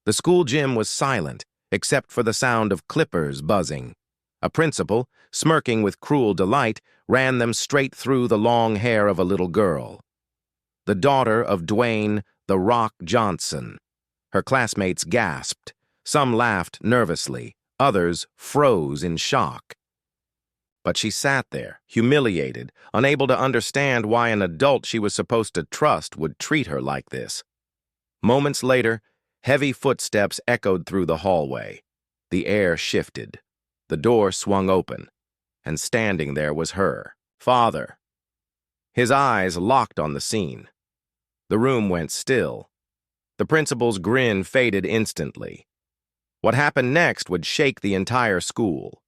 The school gym was silent, except for the sound of clippers buzzing. A principal, smirking with cruel delight, ran them straight through the long hair of a little girl. The daughter of Dwayne "The Rock" Johnson. Her classmates gasped. Some laughed nervously. Others froze in shock. But she sat there, humiliated, unable to understand why an adult she was supposed to trust would treat her like this. Moments later, heavy footsteps echoed through the hallway. The air shifted. The door swung open, and standing there was her father. His eyes locked on the scene. The room went still. The principal's grin faded instantly. What happened next would shake the entire school.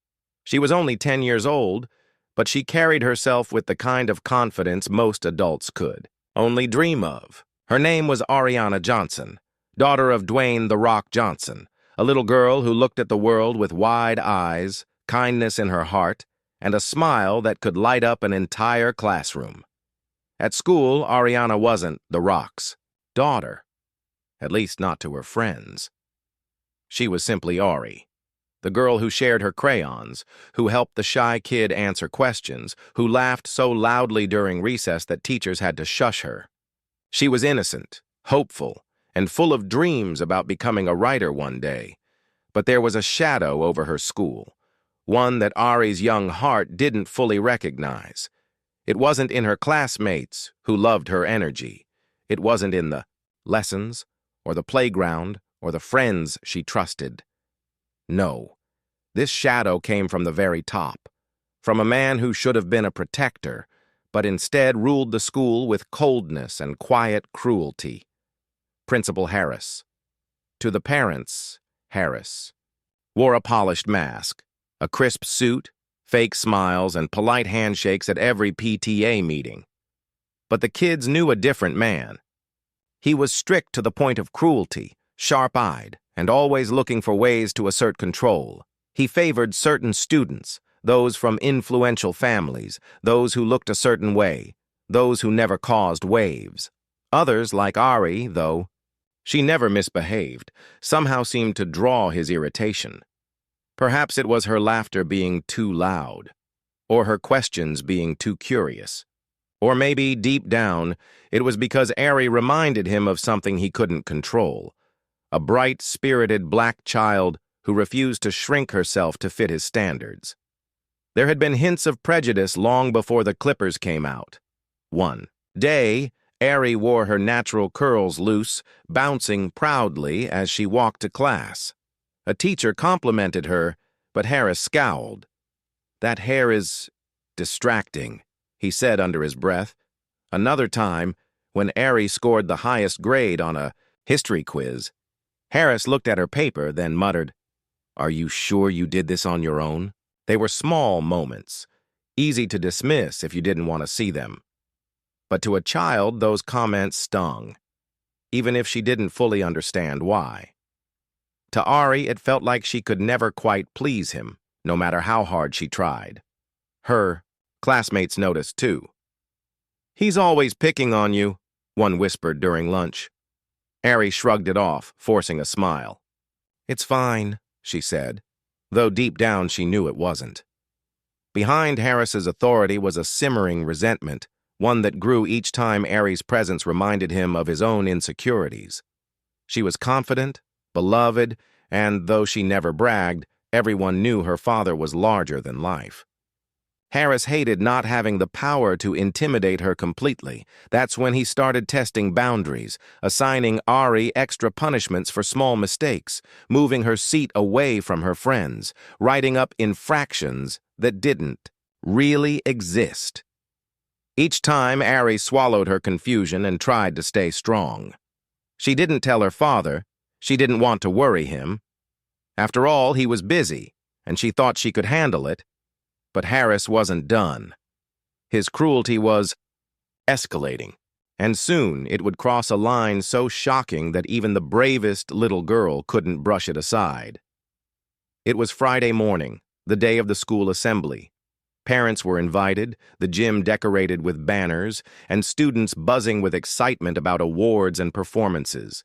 She was only 10 years old, but she carried herself with the kind of confidence most adults could only dream of. Her name was Ariana Johnson, daughter of Dwayne "The Rock" Johnson, a little girl who looked at the world with wide eyes, kindness in her heart, and a smile that could light up an entire classroom. At school, Ariana wasn't The Rock's daughter, at least not to her friends. She was simply Ari, the girl who shared her crayons, who helped the shy kid answer questions, who laughed so loudly during recess that teachers had to shush her. She was innocent, hopeful, and full of dreams about becoming a writer one day. But there was a shadow over her school, one that Ari's young heart didn't fully recognize. It wasn't in her classmates who loved her energy. It wasn't in the lessons, or the playground, or the friends she trusted. No, this shadow came from the very top, from a man who should have been a protector, but instead ruled the school with coldness and quiet cruelty. Principal Harris. To the parents, Harris wore a polished mask, a crisp suit, fake smiles, and polite handshakes at every PTA meeting. But the kids knew a different man. He was strict to the point of cruelty, sharp-eyed, and always looking for ways to assert control. He favored certain students, those from influential families, those who looked a certain way, those who never caused waves. Others, like Ari, though, she never misbehaved, somehow seemed to draw his irritation. Perhaps it was her laughter being too loud, or her questions being too curious. Or maybe, deep down, it was because Ari reminded him of something he couldn't control, a bright, spirited black child who refused to shrink herself to fit his standards. There had been hints of prejudice long before the clippers came out. One day, Ari wore her natural curls loose, bouncing proudly as she walked to class. A teacher complimented her, but Harris scowled. "That hair is distracting," he said under his breath. Another time, when Ari scored the highest grade on a history quiz, Harris looked at her paper, then muttered, "Are you sure you did this on your own?" They were small moments, easy to dismiss if you didn't want to see them. But to a child, those comments stung, even if she didn't fully understand why. To Ari, it felt like she could never quite please him, no matter how hard she tried. Her classmates noticed, too. "He's always picking on you," one whispered during lunch. Ari shrugged it off, forcing a smile. "It's fine," she said, though deep down she knew it wasn't. Behind Harris's authority was a simmering resentment, one that grew each time Ari's presence reminded him of his own insecurities. She was confident, beloved, and though she never bragged, everyone knew her father was larger than life. Harris hated not having the power to intimidate her completely. That's when he started testing boundaries, assigning Ari extra punishments for small mistakes, moving her seat away from her friends, writing up infractions that didn't really exist. Each time, Ari swallowed her confusion and tried to stay strong. She didn't tell her father. She didn't want to worry him. After all, he was busy, and she thought she could handle it. But Harris wasn't done. His cruelty was escalating, and soon it would cross a line so shocking that even the bravest little girl couldn't brush it aside. It was Friday morning, the day of the school assembly. Parents were invited, the gym decorated with banners, and students buzzing with excitement about awards and performances.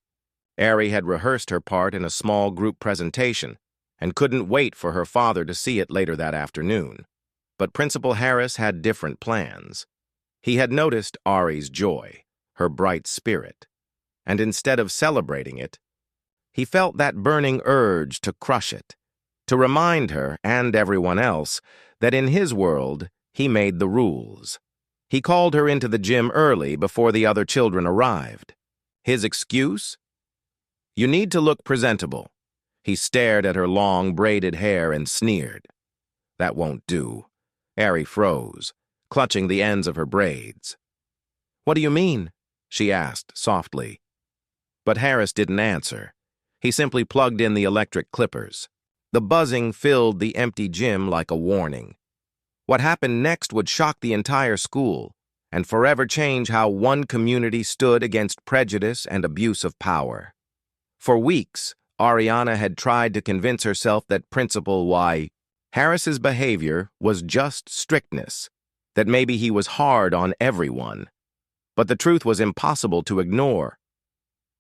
Ari had rehearsed her part in a small group presentation and couldn't wait for her father to see it later that afternoon. But Principal Harris had different plans. He had noticed Ari's joy, her bright spirit, and instead of celebrating it, he felt that burning urge to crush it, to remind her and everyone else that in his world, he made the rules. He called her into the gym early before the other children arrived. His excuse? "You need to look presentable." He stared at her long, braided hair and sneered. "That won't do." Ari froze, clutching the ends of her braids. "What do you mean?" she asked softly. But Harris didn't answer. He simply plugged in the electric clippers. The buzzing filled the empty gym like a warning. What happened next would shock the entire school and forever change how one community stood against prejudice and abuse of power. For weeks, Ariana had tried to convince herself that Principal Harris's behavior was just strictness, that maybe he was hard on everyone. But the truth was impossible to ignore.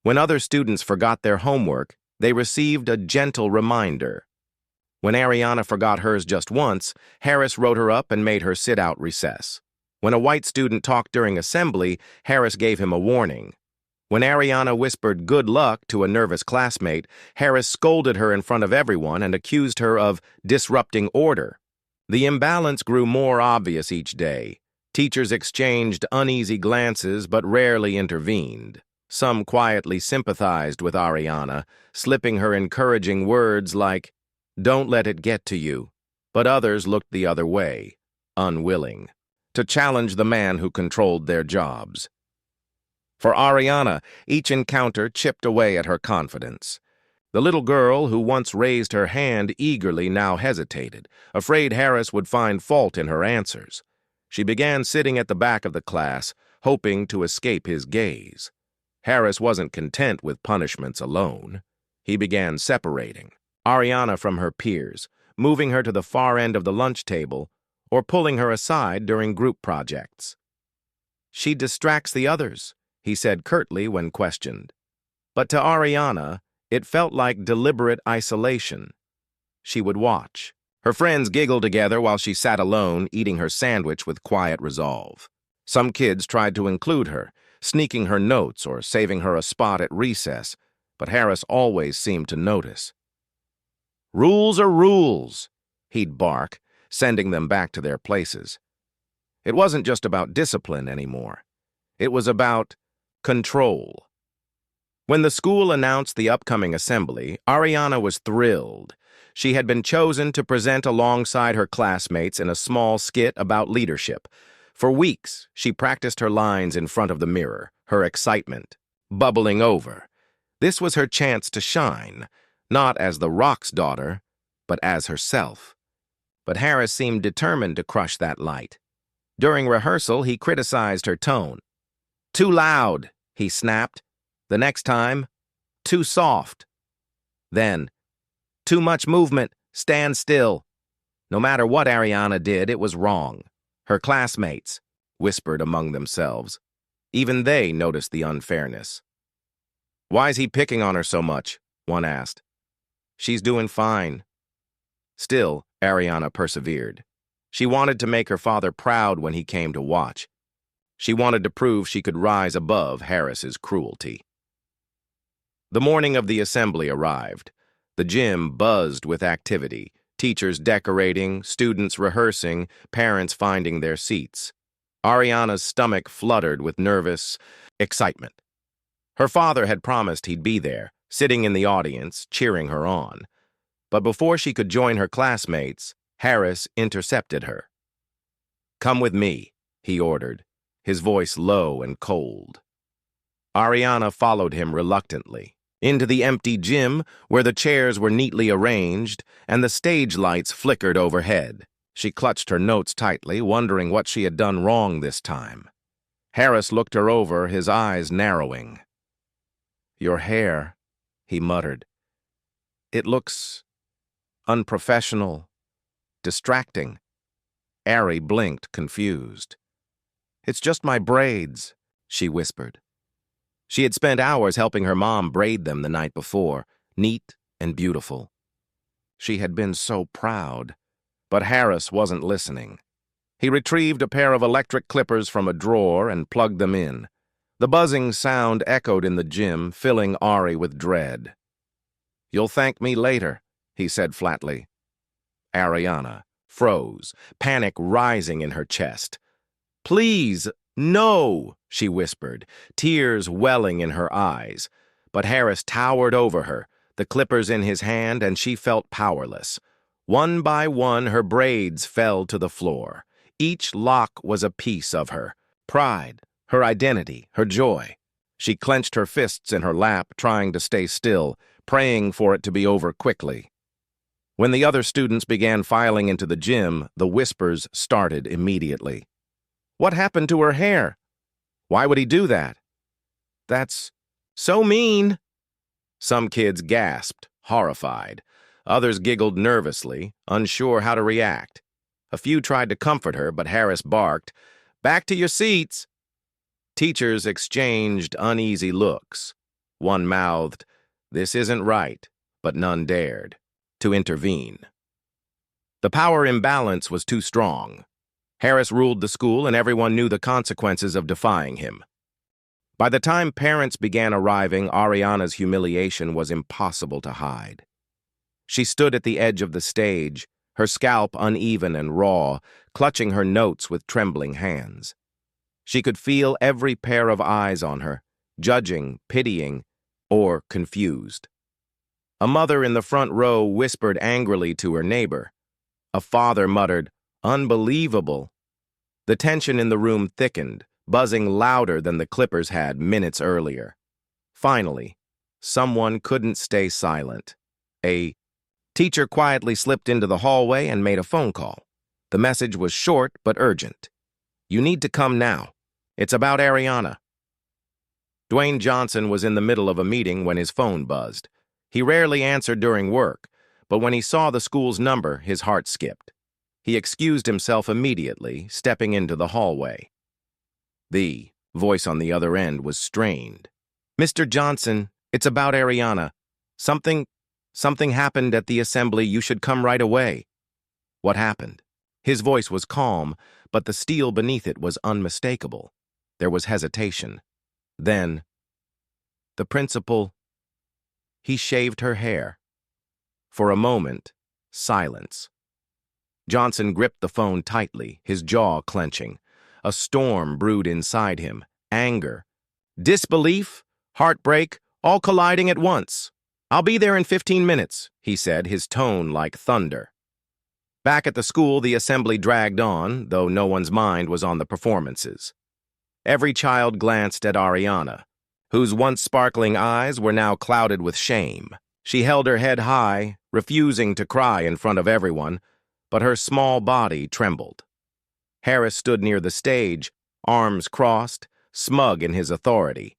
When other students forgot their homework, they received a gentle reminder. When Ariana forgot hers just once, Harris wrote her up and made her sit out recess. When a white student talked during assembly, Harris gave him a warning. When Ariana whispered good luck to a nervous classmate, Harris scolded her in front of everyone and accused her of disrupting order. The imbalance grew more obvious each day. Teachers exchanged uneasy glances but rarely intervened. Some quietly sympathized with Ariana, slipping her encouraging words like, "Don't let it get to you." But others looked the other way, unwilling, to challenge the man who controlled their jobs. For Ariana, each encounter chipped away at her confidence. The little girl who once raised her hand eagerly now hesitated, afraid Harris would find fault in her answers. She began sitting at the back of the class, hoping to escape his gaze. Harris wasn't content with punishments alone. He began separating Ariana from her peers, moving her to the far end of the lunch table, or pulling her aside during group projects. "She distracts the others," he said curtly when questioned. But to Ariana, it felt like deliberate isolation. She would watch. Her friends giggled together while she sat alone, eating her sandwich with quiet resolve. Some kids tried to include her, sneaking her notes or saving her a spot at recess, but Harris always seemed to notice. "Rules are rules," he'd bark, sending them back to their places. It wasn't just about discipline anymore. It was about control. When the school announced the upcoming assembly, Ariana was thrilled. She had been chosen to present alongside her classmates in a small skit about leadership. For weeks, she practiced her lines in front of the mirror, her excitement bubbling over. This was her chance to shine, not as the Rock's daughter, but as herself. But Harris seemed determined to crush that light. During rehearsal, he criticized her tone. "Too loud," he snapped. The next time, "Too soft." Then, "Too much movement, stand still." No matter what Ariana did, it was wrong. Her classmates whispered among themselves. Even they noticed the unfairness. "Why's he picking on her so much?" one asked. "She's doing fine." Still, Ariana persevered. She wanted to make her father proud when he came to watch. She wanted to prove she could rise above Harris's cruelty. The morning of the assembly arrived. The gym buzzed with activity, teachers decorating, students rehearsing, parents finding their seats. Ariana's stomach fluttered with nervous excitement. Her father had promised he'd be there, sitting in the audience, cheering her on. But before she could join her classmates, Harris intercepted her. "Come with me," he ordered, his voice low and cold. Ariana followed him reluctantly, into the empty gym where the chairs were neatly arranged and the stage lights flickered overhead. She clutched her notes tightly, wondering what she had done wrong this time. Harris looked her over, his eyes narrowing. "Your hair," he muttered. "It looks unprofessional, distracting." Ari blinked, confused. "It's just my braids," she whispered. She had spent hours helping her mom braid them the night before, neat and beautiful. She had been so proud, but Harris wasn't listening. He retrieved a pair of electric clippers from a drawer and plugged them in. The buzzing sound echoed in the gym, filling Ari with dread. "You'll thank me later," he said flatly. Ariana froze, panic rising in her chest. "Please, no," she whispered, tears welling in her eyes. But Harris towered over her, the clippers in his hand, and she felt powerless. One by one, her braids fell to the floor. Each lock was a piece of her pride, her identity, her joy. She clenched her fists in her lap, trying to stay still, praying for it to be over quickly. When the other students began filing into the gym, the whispers started immediately. "What happened to her hair? Why would he do that? That's so mean." Some kids gasped, horrified. Others giggled nervously, unsure how to react. A few tried to comfort her, but Harris barked, "Back to your seats." Teachers exchanged uneasy looks. One mouthed, "This isn't right," but none dared to intervene. The power imbalance was too strong. Harris ruled the school, and everyone knew the consequences of defying him. By the time parents began arriving, Ariana's humiliation was impossible to hide. She stood at the edge of the stage, her scalp uneven and raw, clutching her notes with trembling hands. She could feel every pair of eyes on her, judging, pitying, or confused. A mother in the front row whispered angrily to her neighbor. A father muttered, "Unbelievable." The tension in the room thickened, buzzing louder than the clippers had minutes earlier. Finally, someone couldn't stay silent. A teacher quietly slipped into the hallway and made a phone call. The message was short but urgent. "You need to come now. It's about Ariana." Dwayne Johnson was in the middle of a meeting when his phone buzzed. He rarely answered during work, but when he saw the school's number, his heart skipped. He excused himself immediately, stepping into the hallway. The voice on the other end was strained. "Mr. Johnson, it's about Ariana. Something happened at the assembly. You should come right away." What happened? His voice was calm, but the steel beneath it was unmistakable. There was hesitation. Then, "The principal, he shaved her hair." For a moment, silence. Johnson gripped the phone tightly, his jaw clenching. A storm brewed inside him, anger, disbelief, heartbreak, all colliding at once. "I'll be there in 15 minutes, he said, his tone like thunder. Back at the school, the assembly dragged on, though no one's mind was on the performances. Every child glanced at Ariana, whose once sparkling eyes were now clouded with shame. She held her head high, refusing to cry in front of everyone, but her small body trembled. Harris stood near the stage, arms crossed, smug in his authority.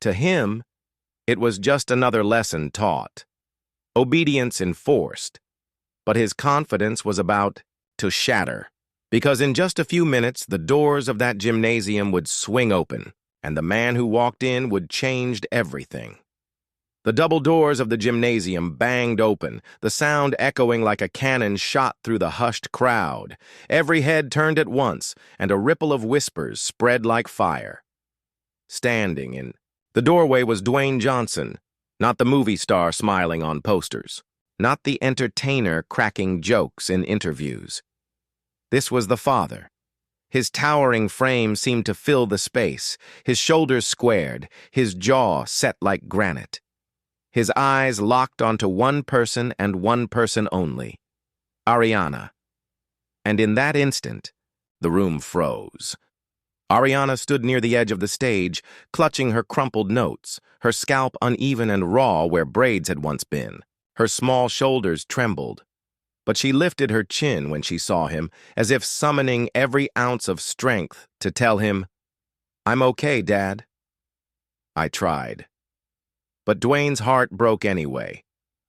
To him, it was just another lesson taught, obedience enforced, but his confidence was about to shatter, because in just a few minutes the doors of that gymnasium would swing open, and the man who walked in would change everything. The double doors of the gymnasium banged open, the sound echoing like a cannon shot through the hushed crowd. Every head turned at once, and a ripple of whispers spread like fire. Standing in the doorway was Dwayne Johnson, not the movie star smiling on posters, not the entertainer cracking jokes in interviews. This was the father. His towering frame seemed to fill the space, his shoulders squared, his jaw set like granite. His eyes locked onto one person and one person only, Ariana. And in that instant, the room froze. Ariana stood near the edge of the stage, clutching her crumpled notes, her scalp uneven and raw where braids had once been. Her small shoulders trembled, but she lifted her chin when she saw him, as if summoning every ounce of strength to tell him, "I'm okay, Dad." I tried. But Dwayne's heart broke anyway.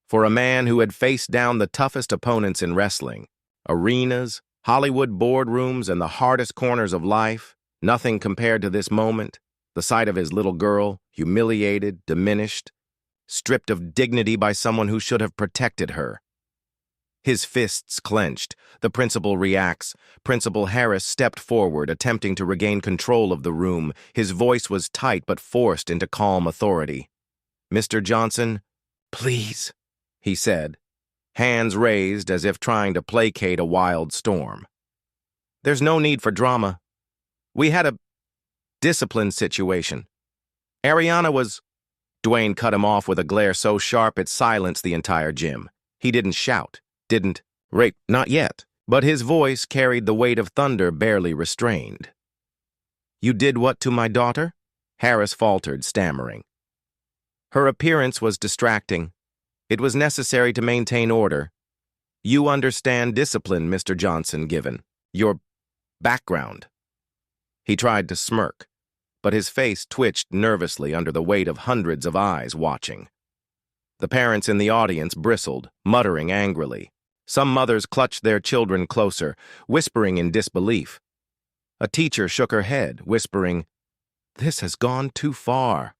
For a man who had faced down the toughest opponents in wrestling, arenas, Hollywood boardrooms, and the hardest corners of life, nothing compared to this moment, the The sight of his little girl, humiliated, diminished, stripped of dignity by someone who should have protected her. His fists clenched. The principal reacts. Principal Harris stepped forward, attempting to regain control of the room. His voice was tight but forced into calm authority. "Mr. Johnson, please," he said, hands raised as if trying to placate a wild storm. "There's no need for drama. We had a discipline situation. Ariana was—" Dwayne cut him off with a glare so sharp it silenced the entire gym. He didn't shout. Didn't rape, not yet, but his voice carried the weight of thunder barely restrained. "You did what to my daughter?" Harris faltered, stammering. "Her appearance was distracting. It was necessary to maintain order. You understand discipline, Mr. Johnson, given your background." He tried to smirk, but his face twitched nervously under the weight of hundreds of eyes watching. The parents in the audience bristled, muttering angrily. Some mothers clutched their children closer, whispering in disbelief. A teacher shook her head, whispering, "This has gone too far."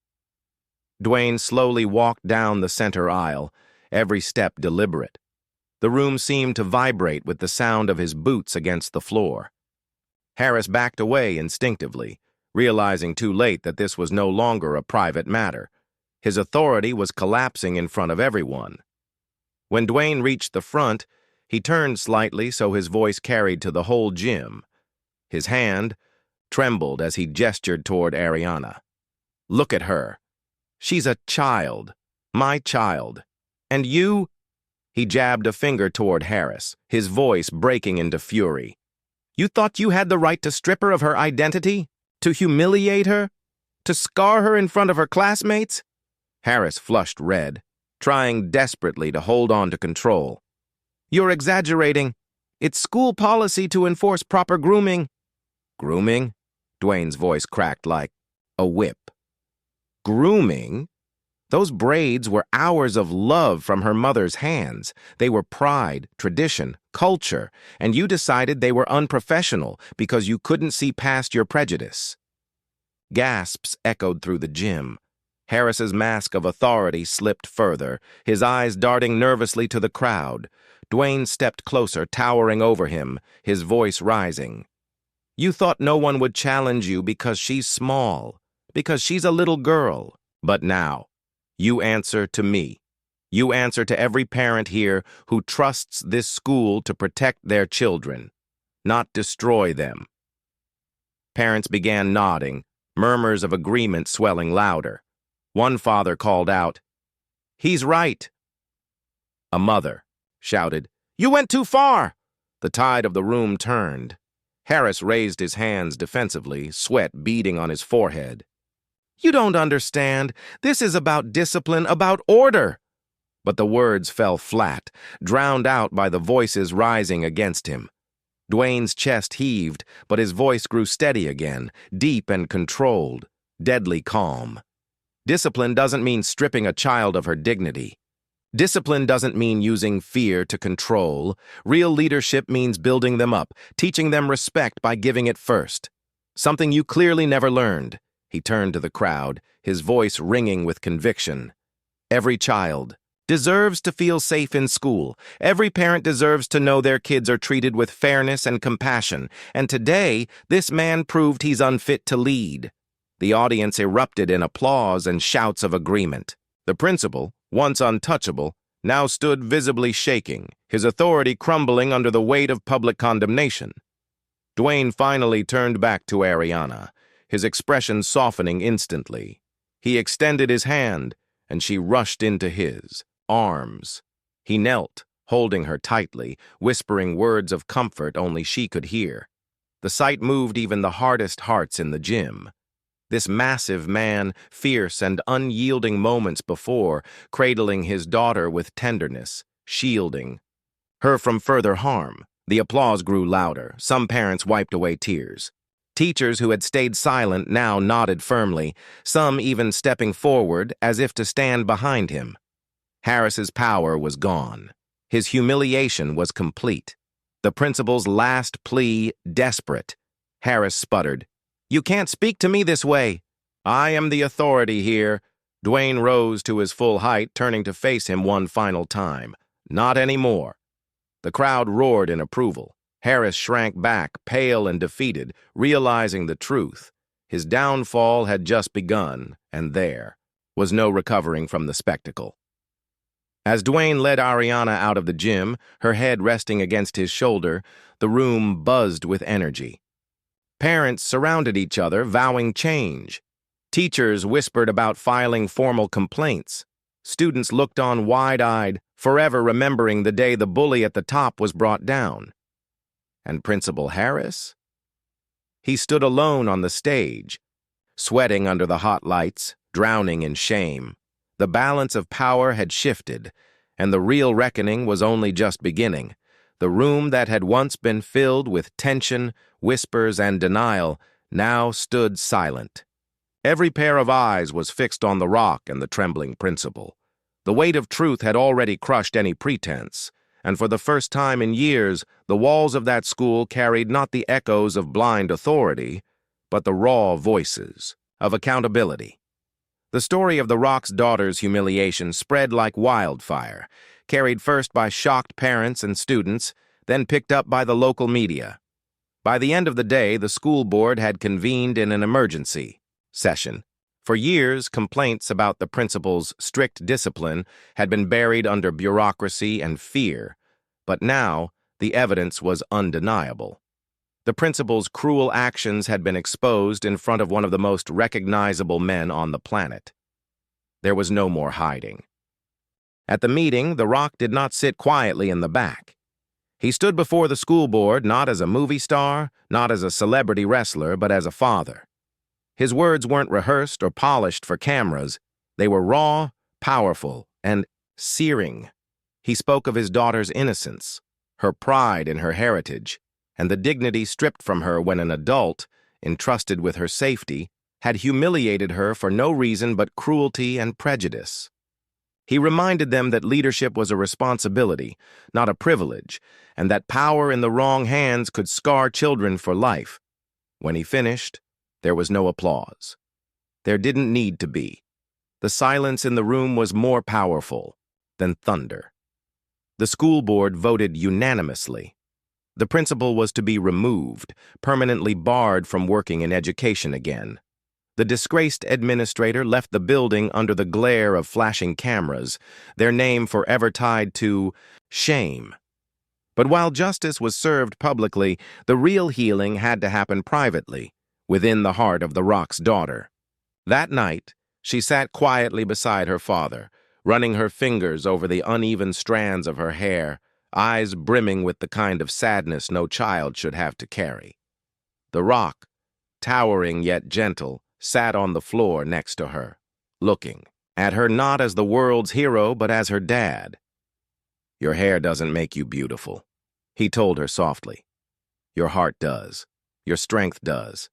Dwayne slowly walked down the center aisle, every step deliberate. The room seemed to vibrate with the sound of his boots against the floor. Harris backed away instinctively, realizing too late that this was no longer a private matter. His authority was collapsing in front of everyone. When Dwayne reached the front, he turned slightly so his voice carried to the whole gym. His hand trembled as he gestured toward Ariana. "Look at her. She's a child. My child. And you—" He jabbed a finger toward Harris, his voice breaking into fury. "You thought you had the right to strip her of her identity? To humiliate her? To scar her in front of her classmates?" Harris flushed red, trying desperately to hold on to control. "You're exaggerating. It's school policy to enforce proper grooming." "Grooming?" Dwayne's voice cracked like a whip. "Grooming? Those braids were hours of love from her mother's hands. They were pride, tradition, culture, and you decided they were unprofessional because you couldn't see past your prejudice." Gasps echoed through the gym. Harris's mask of authority slipped further, his eyes darting nervously to the crowd. Dwayne stepped closer, towering over him, his voice rising. "You thought no one would challenge you because she's small, because she's a little girl. But now, you answer to me. You answer to every parent here who trusts this school to protect their children, not destroy them." Parents began nodding, murmurs of agreement swelling louder. One father called out, "He's right." A mother shouted, "You went too far!" The tide of the room turned. Harris raised his hands defensively, sweat beading on his forehead. "You don't understand. This is about discipline, about order." But the words fell flat, drowned out by the voices rising against him. Dwayne's chest heaved, but his voice grew steady again, deep and controlled, deadly calm. Discipline doesn't mean stripping a child of her dignity. Discipline doesn't mean using fear to control. Real leadership means building them up, teaching them respect by giving it first. Something you clearly never learned. He turned to the crowd, his voice ringing with conviction. Every child deserves to feel safe in school. Every parent deserves to know their kids are treated with fairness and compassion. And today, this man proved he's unfit to lead. The audience erupted in applause and shouts of agreement. The principal, once untouchable, now stood visibly shaking, his authority crumbling under the weight of public condemnation. Dwayne finally turned back to Ariana, his expression softening instantly. He extended his hand, and she rushed into his arms. He knelt, holding her tightly, whispering words of comfort only she could hear. The sight moved even the hardest hearts in the gym. This massive man, fierce and unyielding moments before, cradling his daughter with tenderness, shielding her from further harm. The applause grew louder. Some parents wiped away tears. Teachers who had stayed silent now nodded firmly, some even stepping forward as if to stand behind him. Harris's power was gone. His humiliation was complete. The principal's last plea desperate. Harris sputtered, "You can't speak to me this way." I am the authority here. Dwayne rose to his full height, turning to face him one final time. Not anymore. The crowd roared in approval. Harris shrank back, pale and defeated, realizing the truth. His downfall had just begun, and there was no recovering from the spectacle. As Dwayne led Ariana out of the gym, her head resting against his shoulder, the room buzzed with energy. Parents surrounded each other, vowing change. Teachers whispered about filing formal complaints. Students looked on wide-eyed, forever remembering the day the bully at the top was brought down. And Principal Harris? He stood alone on the stage, sweating under the hot lights, drowning in shame. The balance of power had shifted, and the real reckoning was only just beginning. The room that had once been filled with tension, whispers, and denial now stood silent. Every pair of eyes was fixed on the rock and the trembling principal. The weight of truth had already crushed any pretense, and for the first time in years, the walls of that school carried not the echoes of blind authority, but the raw voices of accountability. The story of the Rock's daughter's humiliation spread like wildfire, carried first by shocked parents and students, then picked up by the local media. By the end of the day, the school board had convened in an emergency session. For years, complaints about the principal's strict discipline had been buried under bureaucracy and fear, but now the evidence was undeniable. The principal's cruel actions had been exposed in front of one of the most recognizable men on the planet. There was no more hiding. At the meeting, The Rock did not sit quietly in the back. He stood before the school board not as a movie star, not as a celebrity wrestler, but as a father. His words weren't rehearsed or polished for cameras. They were raw, powerful, and searing. He spoke of his daughter's innocence, her pride in her heritage, and the dignity stripped from her when an adult, entrusted with her safety, had humiliated her for no reason but cruelty and prejudice. He reminded them that leadership was a responsibility, not a privilege, and that power in the wrong hands could scar children for life. When he finished, there was no applause. There didn't need to be. The silence in the room was more powerful than thunder. The school board voted unanimously. The principal was to be removed, permanently barred from working in education again. The disgraced administrator left the building under the glare of flashing cameras, their name forever tied to shame. But while justice was served publicly, the real healing had to happen privately, within the heart of the Rock's daughter. That night, she sat quietly beside her father, running her fingers over the uneven strands of her hair, eyes brimming with the kind of sadness no child should have to carry. The Rock, towering yet gentle, sat on the floor next to her, looking at her not as the world's hero but as her dad. "Your hair doesn't make you beautiful," he told her softly. "Your heart does. Your strength does.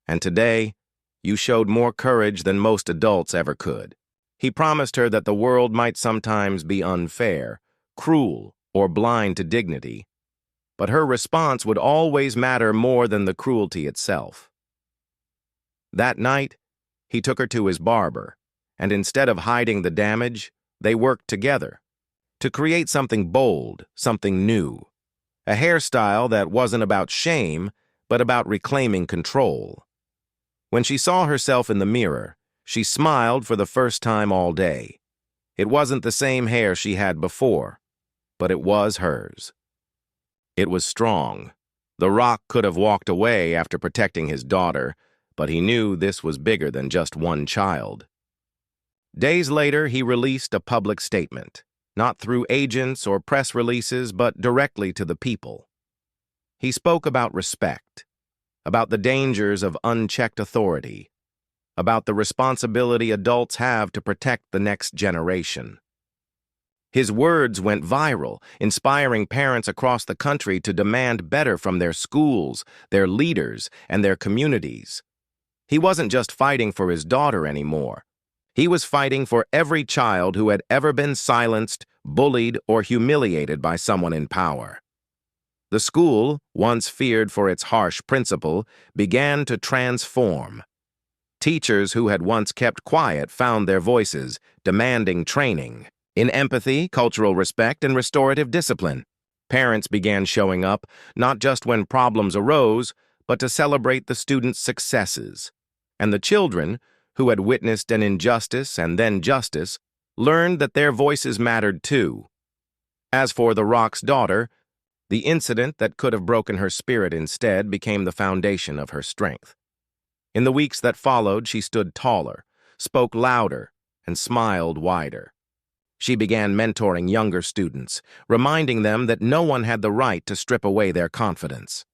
And today, you showed more courage than most adults ever could." He promised her that the world might sometimes be unfair, cruel, or blind to dignity, but her response would always matter more than the cruelty itself. That night, he took her to his barber, and instead of hiding the damage, they worked together to create something bold, something new, a hairstyle that wasn't about shame, but about reclaiming control. When she saw herself in the mirror, she smiled for the first time all day. It wasn't the same hair she had before, but it was hers. It was strong. The Rock could have walked away after protecting his daughter, but he knew this was bigger than just one child. Days later, he released a public statement, not through agents or press releases, but directly to the people. He spoke about respect, about the dangers of unchecked authority, about the responsibility adults have to protect the next generation. His words went viral, inspiring parents across the country to demand better from their schools, their leaders, and their communities. He wasn't just fighting for his daughter anymore. He was fighting for every child who had ever been silenced, bullied, or humiliated by someone in power. The school, once feared for its harsh principal, began to transform. Teachers who had once kept quiet found their voices, demanding training in empathy, cultural respect, and restorative discipline. Parents began showing up, not just when problems arose, but to celebrate the students' successes. And the children, who had witnessed an injustice and then justice, learned that their voices mattered too. As for the Rock's daughter, the incident that could have broken her spirit instead became the foundation of her strength. In the weeks that followed, she stood taller, spoke louder, and smiled wider. She began mentoring younger students, reminding them that no one had the right to strip away their confidence.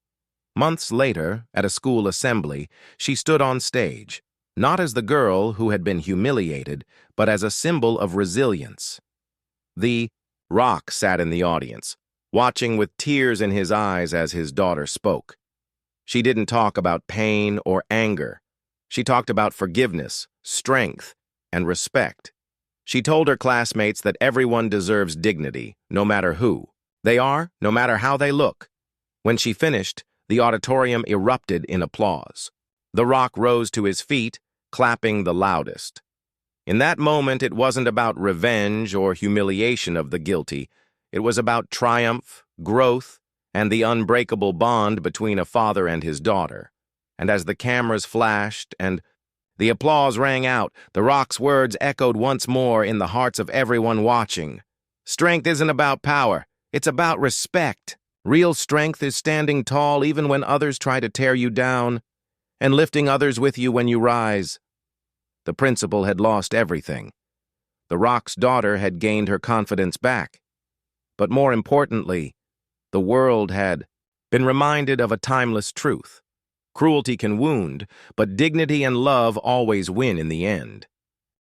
Months later, at a school assembly, she stood on stage, not as the girl who had been humiliated, but as a symbol of resilience. The Rock sat in the audience, watching with tears in his eyes as his daughter spoke. She didn't talk about pain or anger. She talked about forgiveness, strength, and respect. She told her classmates that everyone deserves dignity, no matter who they are, no matter how they look. When she finished, the auditorium erupted in applause. The Rock rose to his feet, clapping the loudest. In that moment, it wasn't about revenge or humiliation of the guilty. It was about triumph, growth, and the unbreakable bond between a father and his daughter. And as the cameras flashed and the applause rang out, the Rock's words echoed once more in the hearts of everyone watching. Strength isn't about power, it's about respect. Real strength is standing tall even when others try to tear you down, and lifting others with you when you rise. The principal had lost everything. The Rock's daughter had gained her confidence back. But more importantly, the world had been reminded of a timeless truth. Cruelty can wound, but dignity and love always win in the end.